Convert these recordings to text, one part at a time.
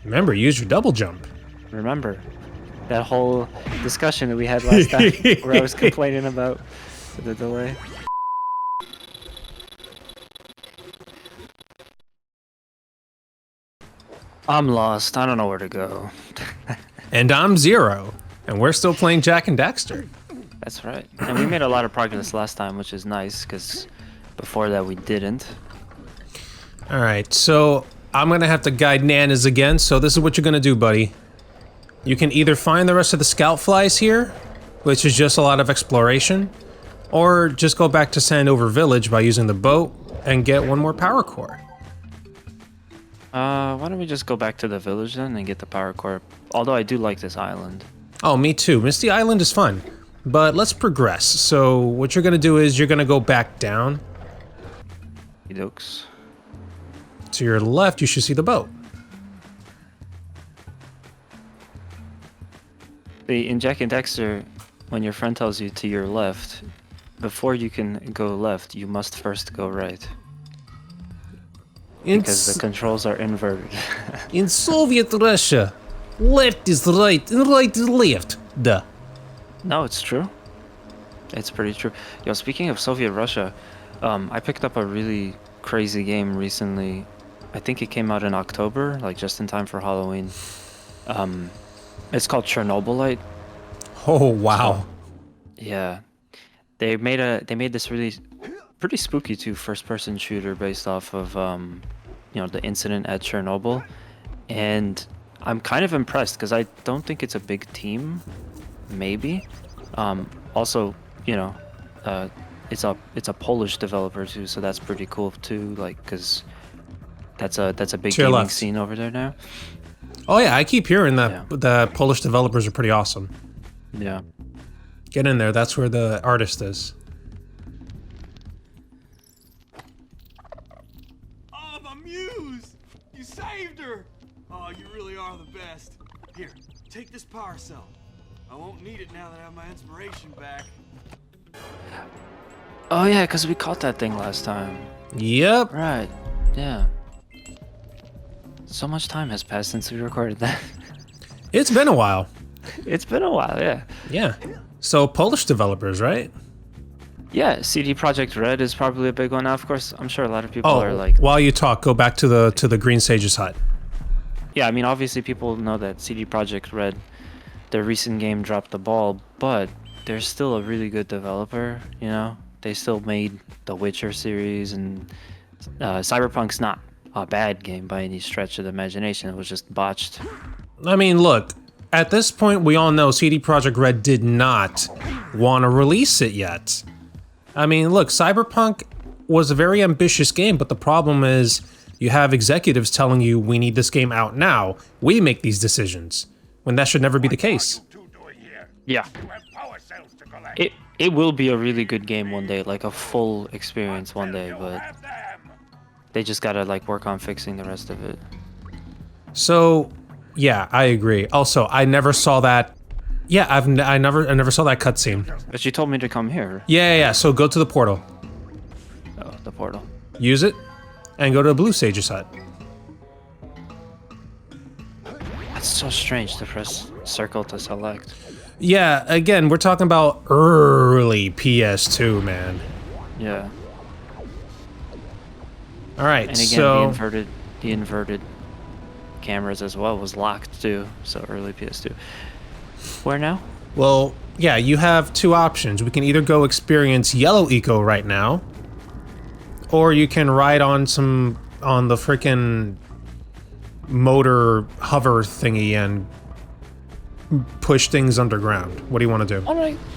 Remember, use your double jump. Remember that whole discussion that we had last time where I was complaining about the delay. I'm lost. I don't know where to go. And I'm Zero, and we're still playing Jak and Daxter. That's right. And we made a lot of progress last time, which is nice, because before that we didn't. Alright, so I'm gonna have to guide Nanners again, so this is what you're gonna do, buddy. You can either find the rest of the scout flies here, which is just a lot of exploration, or just go back to Sandover Village by using the boat and get one more power core. Why don't we just go back to the village then and get the power core? Although I do like this island. Oh, me too. Misty Island is fun. But let's progress. So what you're gonna do is you're gonna go back down. Dokes. To your left, you should see the boat. See, in Jak and Daxter, when your friend tells you to your left, before you can go left, you must first go right. Because the controls are inverted. In Soviet Russia, left is right and right is left. Duh. No, it's true. It's pretty true. Yo, speaking of Soviet Russia, I picked up a really crazy game recently. I think it came out in October, like just in time for Halloween. It's called Chernobylite. Oh wow. So, yeah. They made this really pretty spooky too, first-person shooter based off of you know, the incident at Chernobyl, and I'm kind of impressed because I don't think it's a big team. Maybe. Also, you know, it's a Polish developer too, so that's pretty cool too. Like, cause that's a big gaming scene over there now. Oh yeah, I keep hearing that the Polish developers are pretty awesome. Yeah. Get in there. That's where the artist is. Oh, my Muse! You saved her! Oh, you really are the best. Here, take this power cell. I won't need it now that I have my inspiration back. Oh yeah, because we caught that thing last time. Yep. Right. Yeah. So much time has passed since we recorded that. It's been a while. It's been a while, yeah. Yeah. So Polish developers, right? Yeah, CD Projekt Red is probably a big one. Now, of course, I'm sure a lot of people are like... While you talk, go back to the Green Sage's hut. Yeah, I mean, obviously people know that CD Projekt Red, their recent game dropped the ball, but they're still a really good developer, you know? They still made the Witcher series, and Cyberpunk's not a bad game by any stretch of the imagination. It was just botched. I mean, look, at this point, we all know CD Projekt Red did not want to release it yet. I mean, look, Cyberpunk was a very ambitious game, but the problem is you have executives telling you we need this game out now. We make these decisions, when that should never be the case. Yeah. It will be a really good game one day, like a full experience one day, but they just gotta like work on fixing the rest of it. So, yeah, I agree. Also, I never saw that. Yeah, I never saw that cutscene. But you told me to come here. Yeah. So go to the portal. Oh, the portal. Use it, and go to the Blue Sage's hut. That's so strange to press circle to select. Yeah, again, we're talking about early PS2, man. Yeah. All right, and again, so the inverted cameras as well was locked too. So early PS2. Where now? Well, yeah, you have two options. We can either go experience Yellow Eco right now, or you can ride on the freaking motor hover thingy and push things underground. What do you want to do?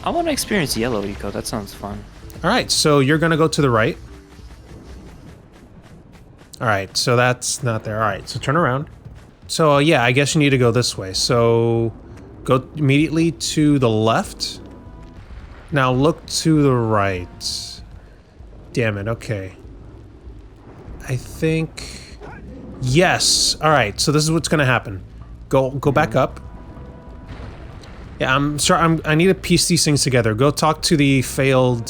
I want to experience Yellow Eco. That sounds fun. All right, so you're gonna go to the right. All right, so that's not there. All right, so turn around. So yeah, I guess you need to go this way. So go immediately to the left. Now look to the right. Damn it, okay. I think... Yes! Alright, so this is what's gonna happen. Go back up. Yeah, I'm sorry, I need to piece these things together. Go talk to the failed...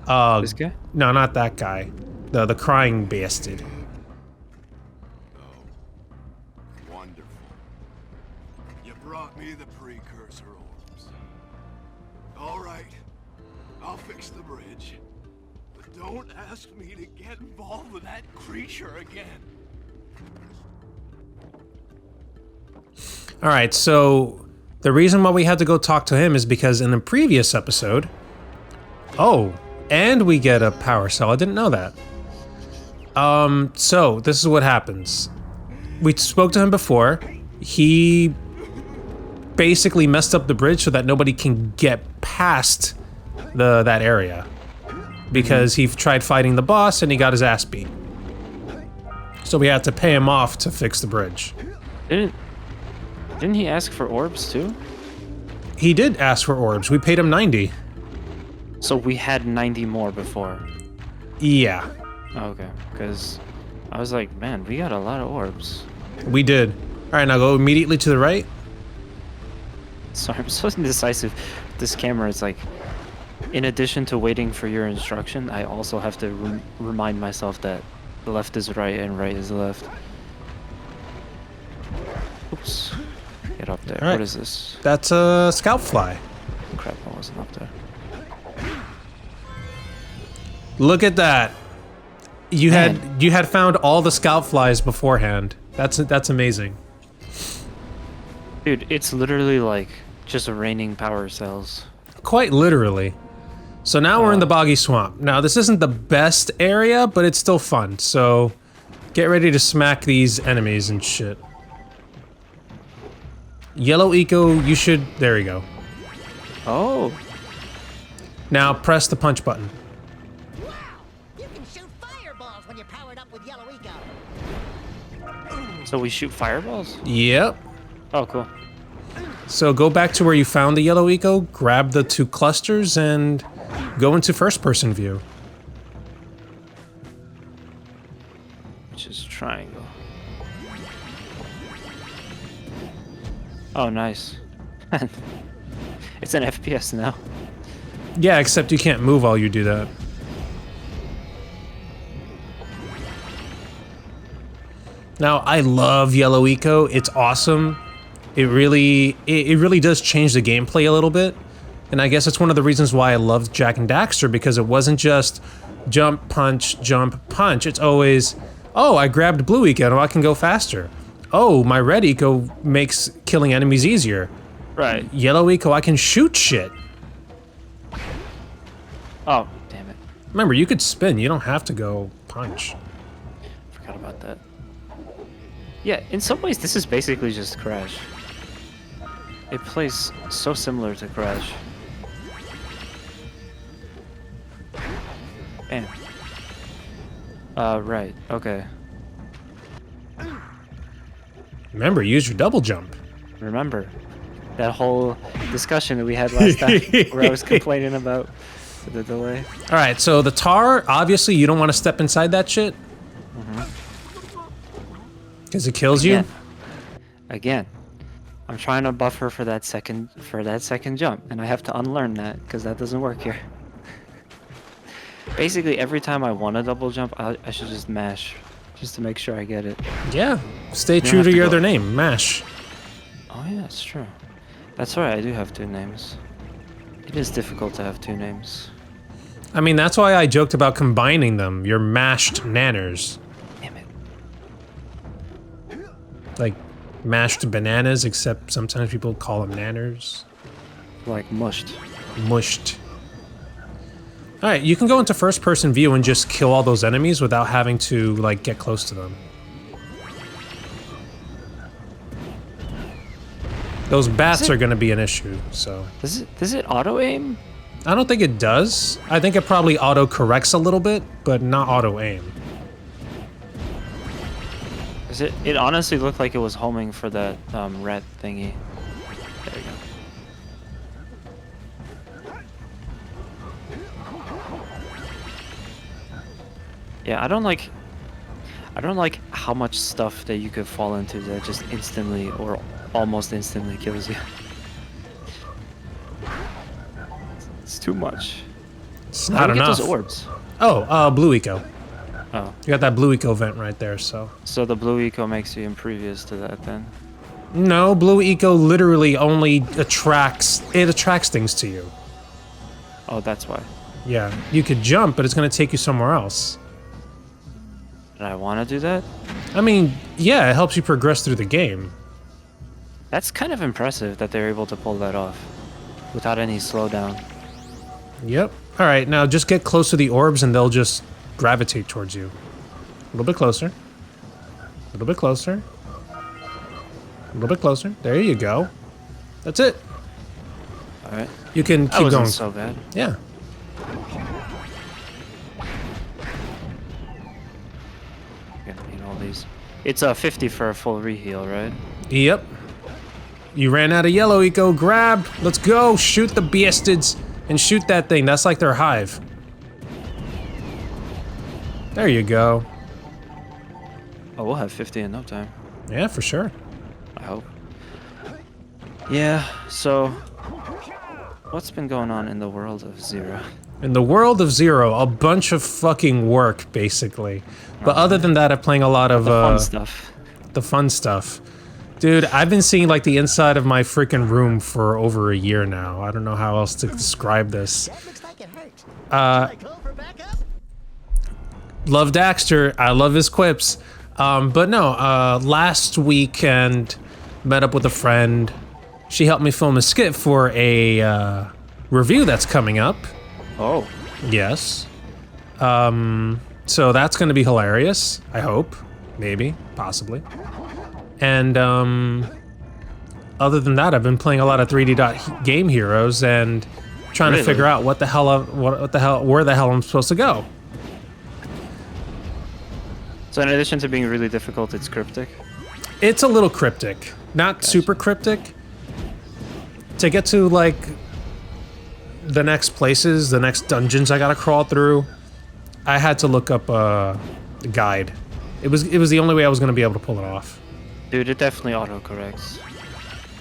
This guy? No, not that guy. The crying bastard. Wonderful. You brought me the precursor orbs. All right, I'll fix the bridge. But don't ask me to get involved with that creature again. All right, so the reason why we had to go talk to him is because in the previous episode... Oh, and we get a power cell. I didn't know that. So this is what happens. We spoke to him before. He basically messed up the bridge so that nobody can get past that area. Because he tried fighting the boss and he got his ass beat. So we had to pay him off to fix the bridge. Didn't he ask for orbs too? He did ask for orbs. We paid him 90. So we had 90 more before. Yeah. Okay, because I was like, man, we got a lot of orbs. We did. All right, now go immediately to the right. Sorry, I'm so indecisive. This camera is like, in addition to waiting for your instruction, I also have to remind myself that the left is right and right is left. Oops. Get up there. All right. What is this? That's a scout fly. Crap, I wasn't up there. Look at that. You Man. had found all the scout flies beforehand. That's amazing. Dude, it's literally like just raining power cells. Quite literally. So now we're in the Boggy Swamp. Now this isn't the best area, but it's still fun. So get ready to smack these enemies and shit. Yellow eco, you should... There you go. Oh. Now press the punch button. Wow! You can shoot fireballs when you're powered up with yellow eco. So we shoot fireballs? Yep. Oh, cool. So go back to where you found the yellow eco, grab the 2 clusters, and go into first-person view. Which is triangle. Oh, nice. It's an FPS now. Yeah, except you can't move while you do that. Now, I love yellow eco. It's awesome. It really does change the gameplay a little bit. And I guess it's one of the reasons why I loved Jak and Daxter, because it wasn't just jump, punch, jump, punch. It's always, oh, I grabbed blue eco, now I can go faster. Oh, my red eco makes killing enemies easier. Right. Yellow eco, I can shoot shit. Oh, damn it. Remember, you could spin. You don't have to go punch. Forgot about that. Yeah, in some ways, this is basically just Crash. It plays so similar to Crash. Bam. Right. Okay. Remember, use your double jump. Remember that whole discussion that we had last time where I was complaining about the delay? All right, so the tar, obviously, you don't want to step inside that shit. Because it kills you. Again, I'm trying to buffer for that second jump, and I have to unlearn that because that doesn't work here. Basically, every time I want to double jump, I should just mash, just to make sure I get it. Yeah, stay don't true have to to your go. other name, Mash. Oh yeah, that's true. That's right, I do have 2 names. It is difficult to have 2 names. I mean, that's why I joked about combining them. You're mashed Nanners. Damn it. Like, mashed bananas, except sometimes people call them Nanners. Like mushed. Mushed. Alright, you can go into first-person view and just kill all those enemies without having to, like, get close to them. Those bats are gonna be an issue, so... Does it auto-aim? I don't think it does. I think it probably auto-corrects a little bit, but not auto-aim. It honestly looked like it was homing for that rat thingy. There you go. Yeah, I don't like how much stuff that you could fall into that just instantly or almost instantly kills you. It's too much. It's How not do we get enough. those orbs? Oh, blue eco. Oh. You got that blue eco vent right there, so. So the blue eco makes you impervious to that then? No, blue eco literally only attracts things to you. Oh, that's why. Yeah, you could jump, but it's gonna take you somewhere else. Did I want to do that? I mean, yeah, it helps you progress through the game. That's kind of impressive that they're able to pull that off without any slowdown. Yep. All right, now just get close to the orbs and they'll just gravitate towards you. A little bit closer. A little bit closer. A little bit closer. There you go. That's it. All right. You can That keep wasn't going. so bad. Yeah. Gonna need all these. It's 50 for a full reheal, right? Yep. You ran out of yellow eco. Grab. Let's go. Shoot the bastards and shoot that thing. That's like their hive. There you go. Oh, we'll have 50 in no time. Yeah, for sure. I hope. Yeah, so what's been going on in the world of Zero? In the world of Zero, a bunch of fucking work, basically. But other than that, I'm playing a lot of Fun stuff. the fun stuff. Dude, I've been seeing like the inside of my freaking room for over a year now. I don't know how else to describe this. That looks like it hurt. Shall I call for backup? Love Daxter. I love his quips. But no, last weekend, met up with a friend. She helped me film a skit for a review that's coming up. Oh, Yes. So that's going to be hilarious. I hope. Maybe. Possibly. And other than that, I've been playing a lot of 3D Game Heroes and trying to Really? figure out where the hell I'm supposed to go. so in addition to being really difficult, it's cryptic. It's a little cryptic, not super cryptic. To get to like the next places, the next dungeons I gotta crawl through, I had to look up a guide. It was the only way I was gonna be able to pull it off. Dude, it definitely autocorrects.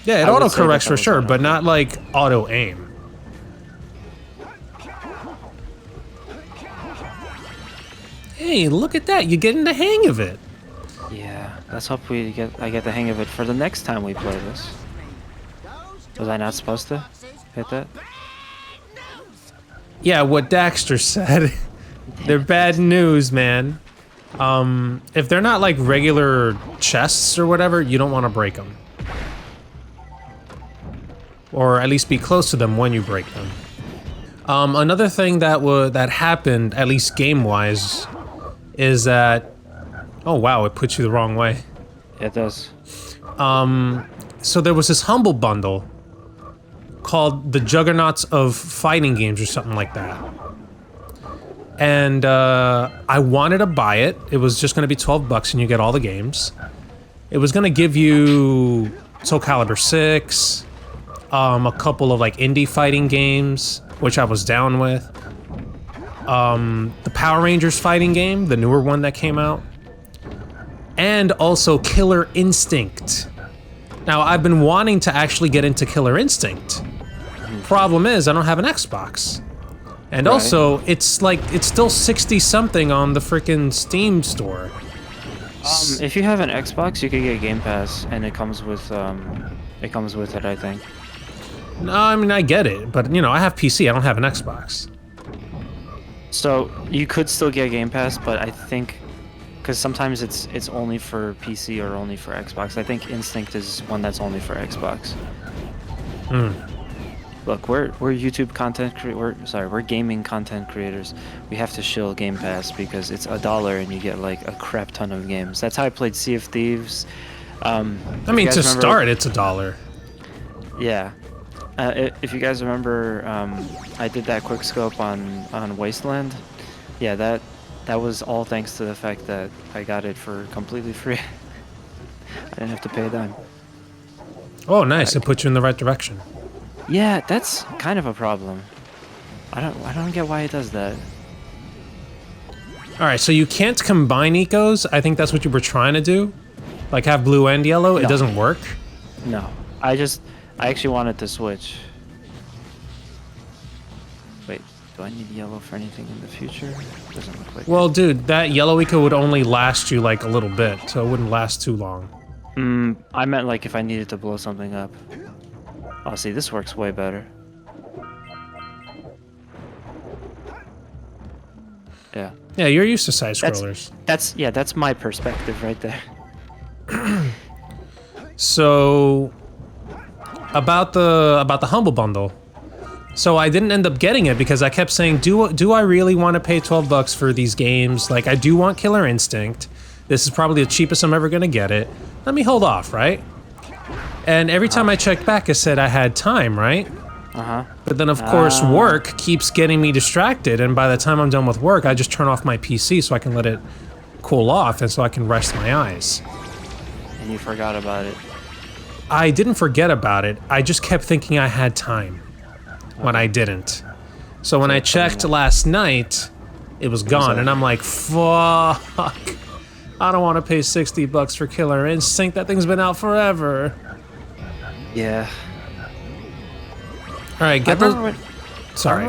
Yeah, it I would auto say that corrects that for was sure, auto. but not like auto aim. Hey, look at that! You're getting the hang of it. Yeah, let's hope I get the hang of it for the next time we play this. Was I not supposed to hit that? Yeah, what Daxter said. They're bad news, man. If they're not like regular chests or whatever, you don't want to break them. Or at least be close to them when you break them. Another thing that happened, at least game-wise, is that... Oh wow, it puts you the wrong way. Yeah, it does. So there was this Humble Bundle called the Juggernauts of Fighting Games or something like that. And I wanted to buy it. It was just going to be $12 and you get all the games. It was going to give you Soul Calibur 6, a couple of like indie fighting games, which I was down with. The Power Rangers fighting game, the newer one that came out. And also Killer Instinct. Now, I've been wanting to actually get into Killer Instinct. Problem is, I don't have an Xbox. And Right. also, it's still 60 something on the freaking Steam store. If you have an Xbox, you could get Game Pass, and it comes with it, I think. No, I mean, I get it, but you know, I have PC, I don't have an Xbox. So you could still get Game Pass, but I think, because sometimes it's only for PC or only for Xbox. I think Instinct is one that's only for Xbox. Look, we're YouTube content we're gaming content creators. We have to shill Game Pass because it's $1 and you get like a crap ton of games. That's how I played Sea of Thieves. I mean, to start, it's $1. Yeah. If you guys remember, I did that quick scope on Wasteland. Yeah, that was all thanks to the fact that I got it for completely free. I didn't have to pay a dime. Oh, nice, it put you in the right direction. Yeah, that's kind of a problem. I don't get why it does that. All right, so you can't combine ecos. I think that's what you were trying to do. Like have blue and yellow, it No. doesn't work. No, I actually wanted to switch. Wait, Do I need yellow for anything in the future? Doesn't look like Well, dude, that yellow eco would only last you like a little bit, so it wouldn't last too long. I meant like if I needed to blow something up. Oh, see, this works way better. Yeah. Yeah, you're used to side scrollers. That's my perspective right there. So about the Humble Bundle. So I didn't end up getting it because I kept saying, do I really want to pay $12 for these games? Like, I do want Killer Instinct. This is probably the cheapest I'm ever gonna get it. Let me hold off, right? And every time I checked back, it said I had time, right? But then, of course, work keeps getting me distracted, and by the time I'm done with work, I just turn off my PC so I can let it cool off and so I can rest my eyes. And you forgot about it. I didn't forget about it. I just kept thinking I had time when I didn't. So when I checked last night, it was gone, and I'm like, fuck. I don't want to pay $60 for Killer Instinct. That thing's been out forever. Yeah. All right, get those. Sorry.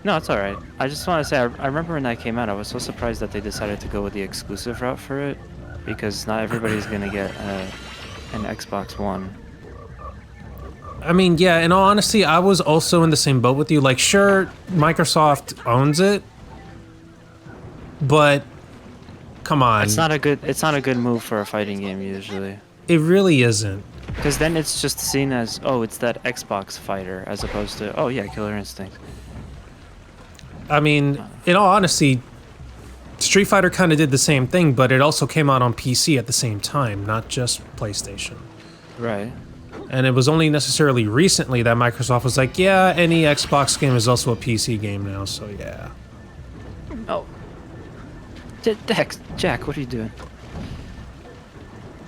No, it's all right. I just want to say, I remember when that came out, I was so surprised that they decided to go with the exclusive route for it, because not everybody's gonna get an Xbox One. I mean, yeah, in all honesty, I was also in the same boat with you. Like, sure, Microsoft owns it, but come on. It's not a good move for a fighting game usually. It really isn't. Because then it's just seen as, oh, it's that Xbox fighter, as opposed to, oh yeah, Killer Instinct. I mean, in all honesty, Street Fighter kind of did the same thing, but it also came out on PC at the same time, not just PlayStation. Right. And it was only necessarily recently that Microsoft was like, yeah, any Xbox game is also a PC game now, so yeah. Oh. Jack, what are you doing?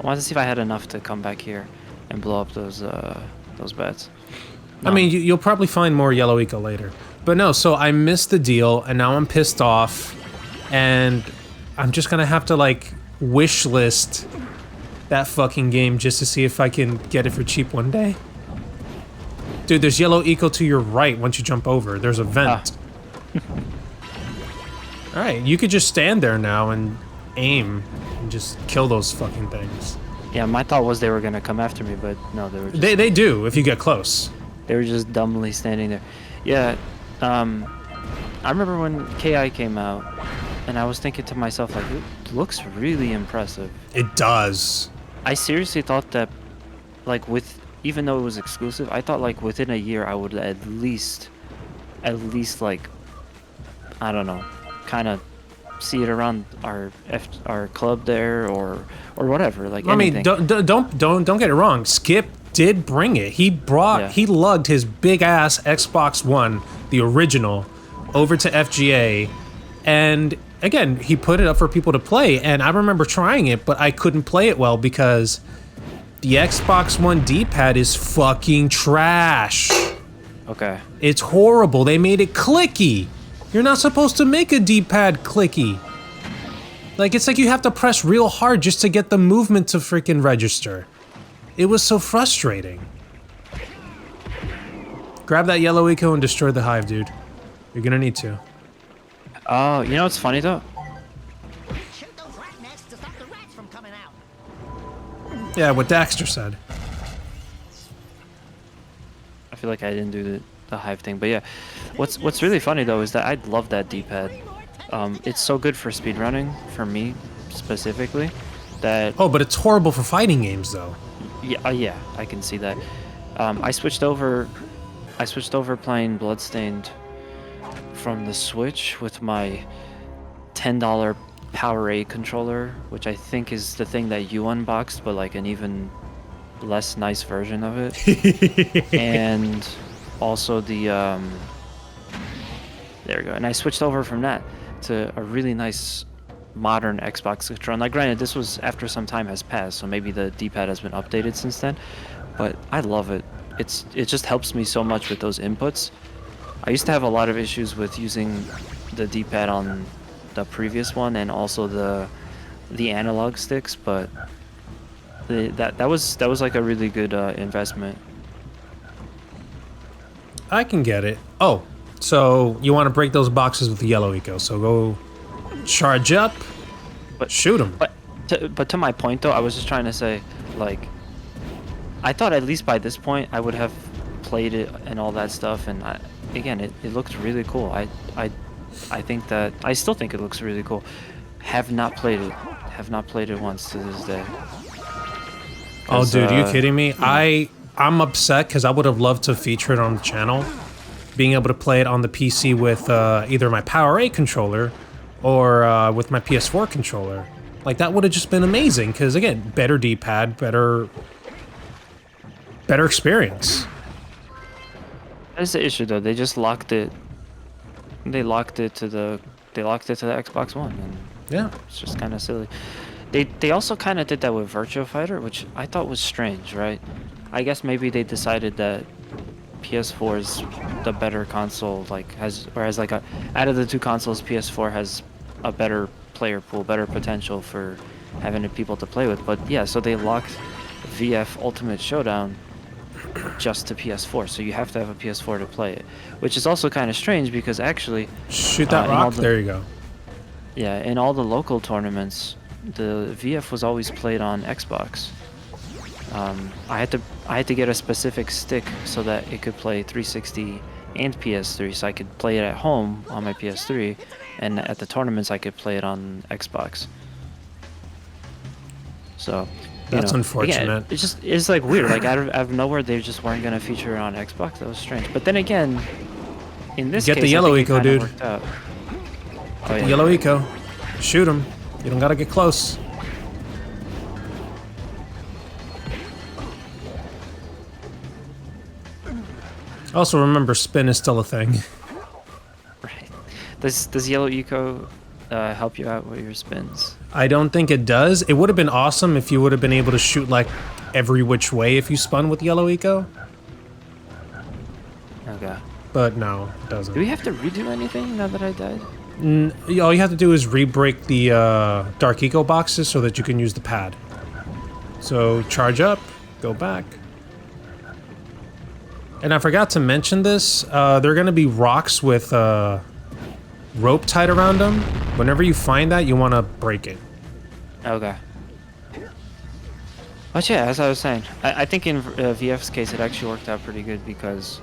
I wanted to see if I had enough to come back here and blow up those bats. No. I mean, you'll probably find more yellow eco later. But no, so I missed the deal, and now I'm pissed off, and I'm just gonna have to, like, wish list that fucking game just to see if I can get it for cheap one day. Dude, there's yellow eco to your right once you jump over. There's a vent. Alright, you could just stand there now and aim and just kill those fucking things. Yeah, my thought was they were gonna come after me, but no, they were just... They do, if you get close. They were just dumbly standing there. Yeah, I remember when KI came out, and I was thinking to myself, like, it looks really impressive. It does. I seriously thought that, like, even though it was exclusive, I thought, like, within a year I would at least, like, I don't know, kind of see it around our club there or whatever, like anything. I mean, don't get it wrong. Skip did bring it. He lugged his big ass Xbox One, the original, over to FGA, and again, he put it up for people to play, and I remember trying it, but I couldn't play it well because the Xbox One D-pad is fucking trash. Okay. It's horrible. They made it clicky. You're not supposed to make a D-pad clicky. Like, it's like you have to press real hard just to get the movement to freaking register. It was so frustrating. Grab that yellow eco and destroy the hive, dude. You're gonna need to. Oh, you know what's funny though? Shoot those rat nests to stop the rats from coming out. Yeah, what Daxter said. I feel like I didn't do the hive thing, but yeah. What's really funny though is that I love that D-pad. It's so good for speedrunning, for me specifically, that... Oh, but it's horrible for fighting games though. Yeah, I can see that. I switched over playing Bloodstained from the Switch with my $10 Powerade controller, which I think is the thing that you unboxed, but like an even less nice version of it. And also the there we go. And I switched over from that to a really nice modern Xbox controller. Now, granted, this was after some time has passed, so maybe the D-pad has been updated since then, but I love it. It just helps me so much with those inputs. I used to have a lot of issues with using the D-pad on the previous one and also the analog sticks, but that was like a really good investment. I can get it. Oh, So you want to break those boxes with the yellow eco. So go charge up, But shoot them. But to my point though, I was just trying to say, like, I thought at least by this point I would have played it and all that stuff, and again, it looked really cool. I think that I still think it looks really cool. Have not played it. Have not played it once to this day. Oh, dude, you kidding me? I'm upset because I would have loved to feature it on the channel. Being able to play it on the PC with either my Power 8 controller or with my PS4 controller. Like, that would have just been amazing because, again, better D-pad, better experience. That's the issue though. They just locked it. They locked it to the Xbox One, and Yeah. it's just kind of silly. They also kind of did that with Virtua Fighter, which I thought was strange, right? I guess maybe they decided that PS4 is the better console, like out of the two consoles, PS4 has a better player pool, better potential for having people to play with. But yeah, so they locked VF Ultimate Showdown just to PS4, so you have to have a PS4 to play it, which is also kind of strange because actually Shoot that rock. There you go. yeah, in all the local tournaments, the VF was always played on Xbox. I had to get a specific stick so that it could play 360 and PS3, so I could play it at home on my PS3, and at the tournaments I could play it on Xbox. So That's unfortunate. Again, it's like weird. Like out of nowhere, they just weren't gonna feature it on Xbox. That was strange. But then again, in this Get case, the yellow I think eco, it kinda dude. worked out. Get the yellow eco. Shoot him. You don't gotta get close. Also, remember, spin is still a thing. Right. Does yellow eco help you out with your spins? I don't think it does. It would have been awesome if you would have been able to shoot like every which way if you spun with yellow eco. Okay. But no, it doesn't. Do we have to redo anything now that I died? All you have to do is re-break the dark eco boxes so that you can use the pad. So charge up, go back. And I forgot to mention this. There are going to be rocks with rope tied around them. Whenever you find that, you want to break it. Okay. But yeah, as I was saying, I think in VF's case it actually worked out pretty good because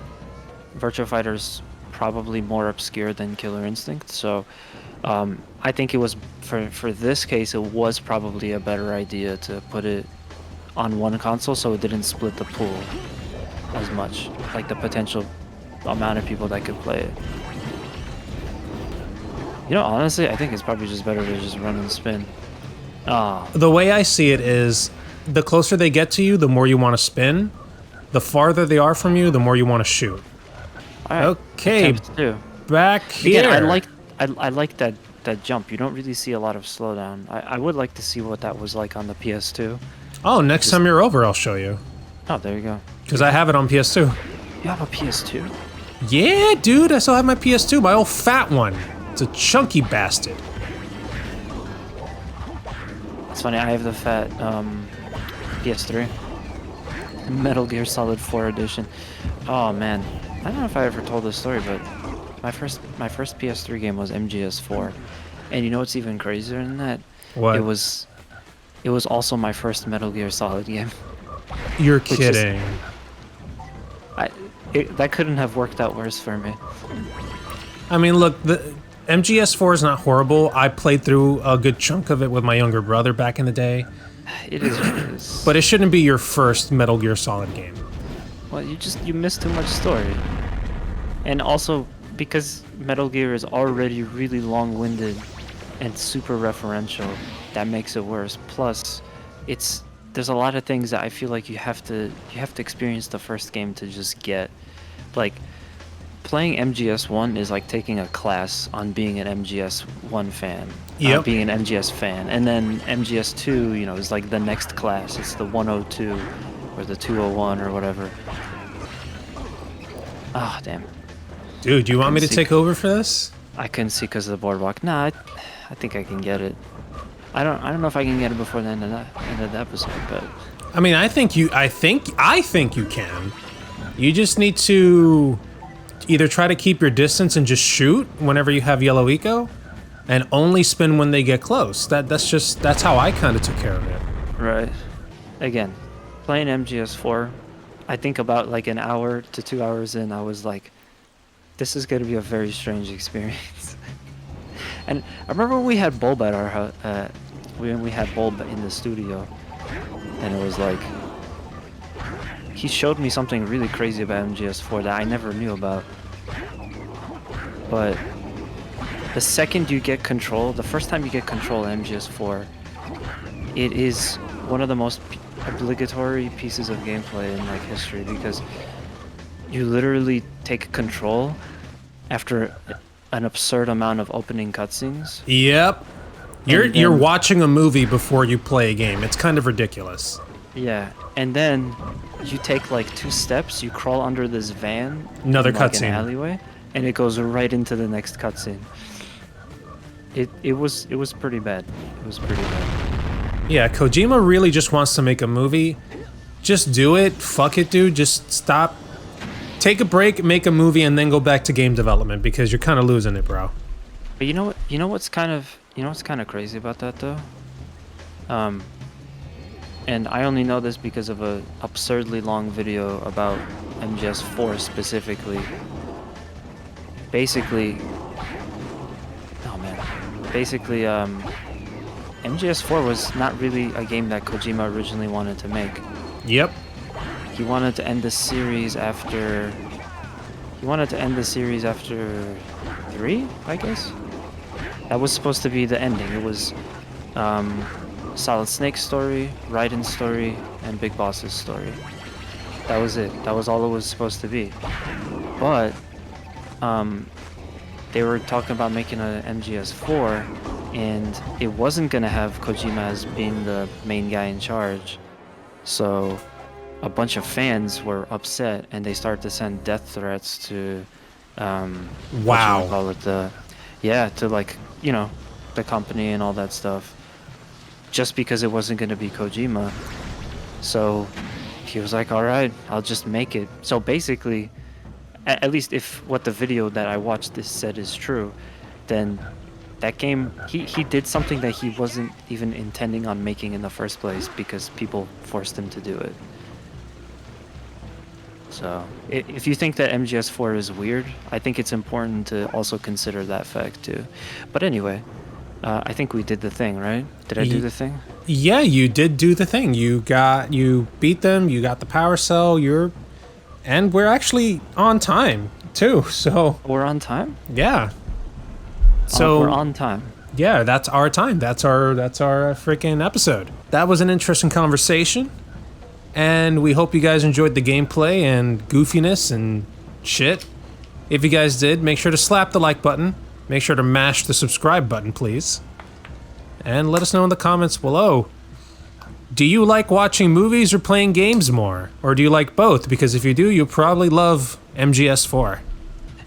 Virtua Fighter's probably more obscure than Killer Instinct, so I think it was for this case it was probably a better idea to put it on one console so it didn't split the pool as much, like the potential amount of people that could play it. You know, honestly, I think it's probably just better to just run and spin. The way I see it is, the closer they get to you, the more you want to spin. The farther they are from you, the more you want to shoot. All right. Okay, back here. Again, I like that jump. You don't really see a lot of slowdown. I would like to see what that was like on the PS2. Oh, next time you're over, I'll show you. Oh, there you go. Because I have it on PS2. You have a PS2? Yeah, dude, I still have my PS2, my old fat one. It's a chunky bastard. It's funny, I have the fat PS3. Metal Gear Solid 4 edition. Oh man, I don't know if I ever told this story, but my first PS3 game was MGS4, and you know what's even crazier than that? What? It was also my first Metal Gear Solid game. You're kidding. That couldn't have worked out worse for me. I mean, look, the MGS4 is not horrible. I played through a good chunk of it with my younger brother back in the day. It is what it is. But it shouldn't be your first Metal Gear Solid game. Well, you missed too much story. And also, because Metal Gear is already really long-winded and super referential, that makes it worse. Plus, there's a lot of things that I feel like you have to experience the first game to just get. Like, playing MGS1 is like taking a class on being an MGS1 fan. Yep. Being an MGS fan. And then MGS2, you know, is like the next class. It's the 102 or the 201 or whatever. Ah, damn. Dude, do you want me to take over for this? I couldn't see because of the boardwalk. Nah, I think I can get it. I don't know if I can get it before the end of the episode, but I mean, I think you can. You just need to. either try to keep your distance and just shoot whenever you have yellow eco, and only spin when they get close. That's how I kind of took care of it. Right. Again, playing MGS4, I think about like an hour to 2 hours in, I was like, this is going to be a very strange experience. And I remember when we had Bulb at our house, when we had Bulb in the studio, and it was like, he showed me something really crazy about MGS4 that I never knew about. But the second you get control, the first time you get control of MGS4, it is one of the most obligatory pieces of gameplay in like history, because you literally take control after an absurd amount of opening cutscenes. Yep. You're watching a movie before you play a game. It's kind of ridiculous. Yeah, and then you take like 2 steps, you crawl under this van, Another in, like, cutscene. an alleyway, and it goes right into the next cutscene. It was pretty bad. It was pretty bad. Yeah, Kojima really just wants to make a movie. Just do it. Fuck it, dude. Just stop. Take a break, make a movie, and then go back to game development, because you're kind of losing it, bro. But you know what? You know what's kind of crazy about that though? And I only know this because of a absurdly long video about MGS4 specifically. Basically, MGS4 was not really a game that Kojima originally wanted to make. Yep. He wanted to end the series after... He wanted to end the series after 3, I guess? That was supposed to be the ending. It was Solid Snake's story, Raiden's story, and Big Boss's story. That was it. That was all it was supposed to be. But they were talking about making an MGS4, and it wasn't gonna have Kojima as being the main guy in charge. So a bunch of fans were upset, and they started to send death threats to Wow. call it, to like, you know, the company and all that stuff, just because it wasn't going to be Kojima. So he was like, all right, I'll just make it. So basically, at least if what the video that I watched this said is true, then that game, he did something that he wasn't even intending on making in the first place, because people forced him to do it. So if you think that MGS4 is weird, I think it's important to also consider that fact too. But anyway, I think we did the thing, right? Did I do the thing? Yeah, you did do the thing. You beat them, you got the power cell, and we're actually on time too, so... We're on time? Yeah. So we're on time. Yeah, that's our time. That's our freaking episode. That was an interesting conversation, and we hope you guys enjoyed the gameplay and goofiness and shit. If you guys did, make sure to slap the like button. Make sure to mash the subscribe button, please. And let us know in the comments below. Do you like watching movies or playing games more? Or do you like both? Because if you do, you'll probably love MGS4.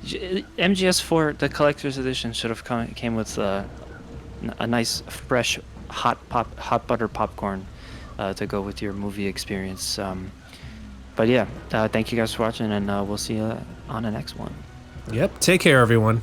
MGS4, the collector's edition, should have came with a nice, fresh, hot butter popcorn to go with your movie experience. But yeah, thank you guys for watching, and we'll see you on the next one. Yep, take care, everyone.